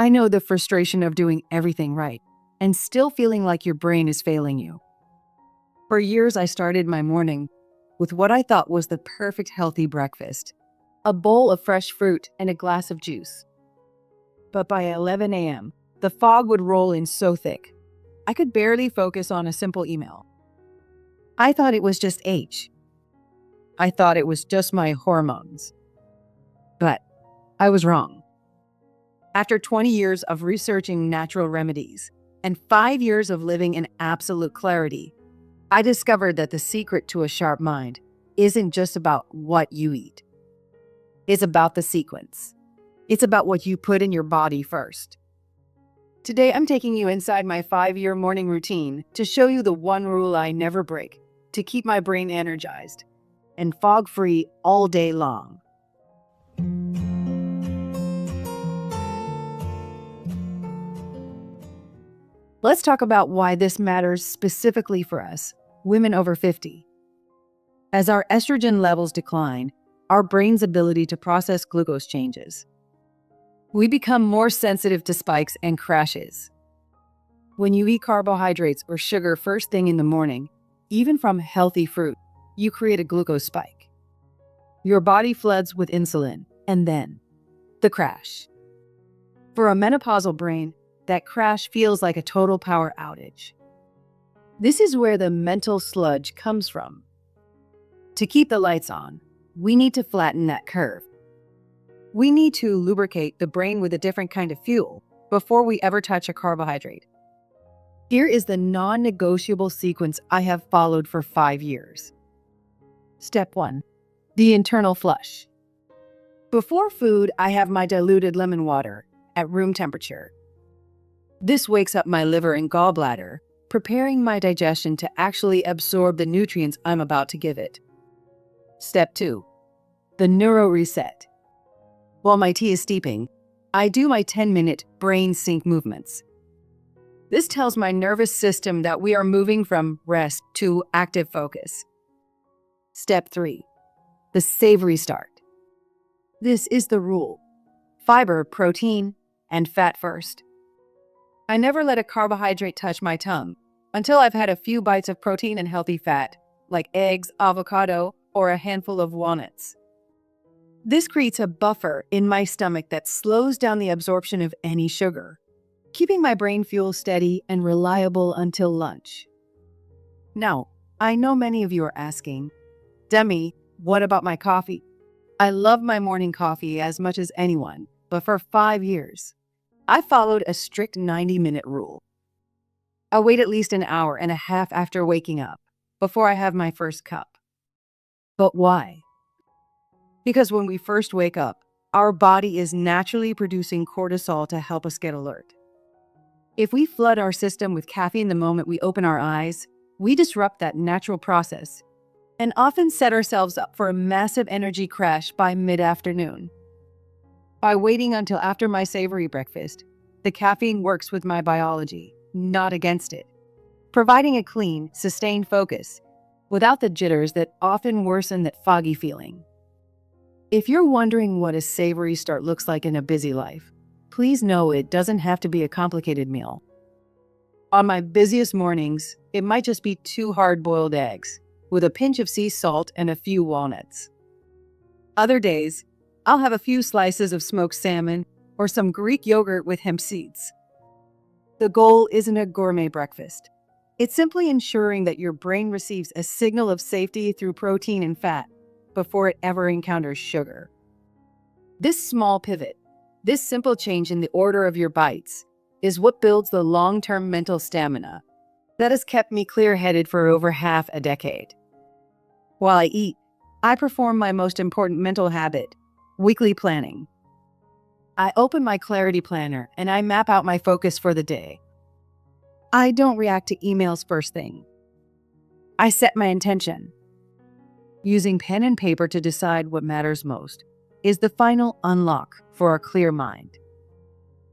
I know the frustration of doing everything right and still feeling like your brain is failing you. For years, I started my morning with what I thought was the perfect healthy breakfast: a bowl of fresh fruit and a glass of juice. But by 11 a.m., the fog would roll in so thick, I could barely focus on a simple email. I thought it was just age. I thought it was just my hormones. But I was wrong. After 20 years of researching natural remedies and 5 years of living in absolute clarity, I discovered that the secret to a sharp mind isn't just about what you eat. It's about the sequence. It's about what you put in your body first. Today, I'm taking you inside my 5-year morning routine to show you the one rule I never break to keep my brain energized and fog-free all day long. Let's talk about why this matters specifically for us, women over 50. As our estrogen levels decline, our brain's ability to process glucose changes. We become more sensitive to spikes and crashes. When you eat carbohydrates or sugar first thing in the morning, even from healthy fruit, you create a glucose spike. Your body floods with insulin, and then the crash. For a menopausal brain, that crash feels like a total power outage. This is where the mental sludge comes from. To keep the lights on, we need to flatten that curve. We need to lubricate the brain with a different kind of fuel before we ever touch a carbohydrate. Here is the non-negotiable sequence I have followed for 5 years. Step 1. The internal flush. Before food, I have my diluted lemon water at room temperature. This wakes up my liver and gallbladder, preparing my digestion to actually absorb the nutrients I'm about to give it. Step 2. The neuro reset. While my tea is steeping, I do my 10-minute brain sync movements. This tells my nervous system that we are moving from rest to active focus. Step 3. The savory start. This is the rule: fiber, protein, and fat first. I never let a carbohydrate touch my tongue until I've had a few bites of protein and healthy fat, like eggs, avocado, or a handful of walnuts. This creates a buffer in my stomach that slows down the absorption of any sugar, keeping my brain fuel steady and reliable until lunch. Now, I know many of you are asking, Demi, what about my coffee? I love my morning coffee as much as anyone, but for 5 years, I followed a strict 90-minute rule. I wait at least an hour and a half after waking up before I have my first cup. But why? Because when we first wake up, our body is naturally producing cortisol to help us get alert. If we flood our system with caffeine the moment we open our eyes, we disrupt that natural process and often set ourselves up for a massive energy crash by mid-afternoon. By waiting until after my savory breakfast, the caffeine works with my biology, not against it, providing a clean, sustained focus without the jitters that often worsen that foggy feeling. If you're wondering what a savory start looks like in a busy life, please know it doesn't have to be a complicated meal. On my busiest mornings, it might just be 2 hard-boiled eggs with a pinch of sea salt and a few walnuts. Other days, I'll have a few slices of smoked salmon or some Greek yogurt with hemp seeds. The goal isn't a gourmet breakfast. It's simply ensuring that your brain receives a signal of safety through protein and fat before it ever encounters sugar. This small pivot, this simple change in the order of your bites, is what builds the long-term mental stamina that has kept me clear-headed for over half a decade. While I eat, I perform my most important mental habit: weekly planning. I open my clarity planner and I map out my focus for the day. I don't react to emails first thing. I set my intention. Using pen and paper to decide what matters most is the final unlock for a clear mind.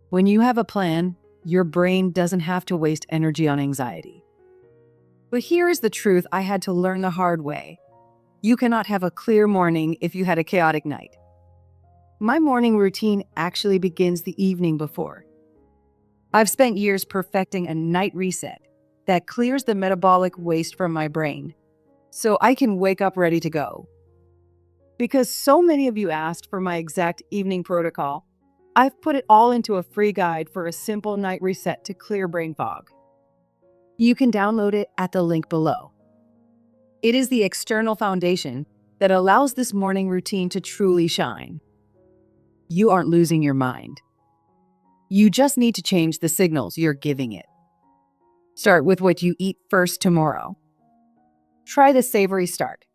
When you have a plan, your brain doesn't have to waste energy on anxiety. But here is the truth I had to learn the hard way. You cannot have a clear morning if you had a chaotic night. My morning routine actually begins the evening before, I've spent years perfecting a night reset that clears the metabolic waste from my brain so I can wake up ready to go. Because so many of you asked for my exact evening protocol, I've put it all into a free guide for a simple night reset to clear brain fog. You can download it at the link below. It is the external foundation that allows this morning routine to truly shine. You aren't losing your mind. You just need to change the signals you're giving it. Start with what you eat first tomorrow. Try the savory start.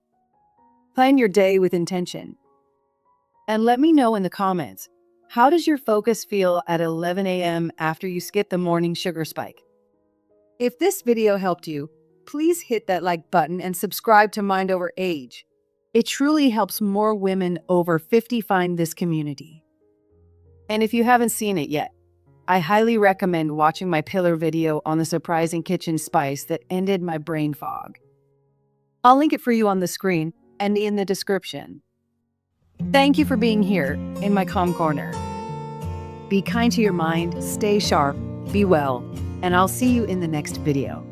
Plan your day with intention. And let me know in the comments, how does your focus feel at 11 a.m. after you skip the morning sugar spike? If this video helped you, please hit that like button and subscribe to Mind Over Age. It truly helps more women over 50 find this community. And if you haven't seen it yet, I highly recommend watching my pillar video on the surprising kitchen spice that ended my brain fog. I'll link it for you on the screen and in the description. Thank you for being here in my calm corner. Be kind to your mind, stay sharp, be well, and I'll see you in the next video.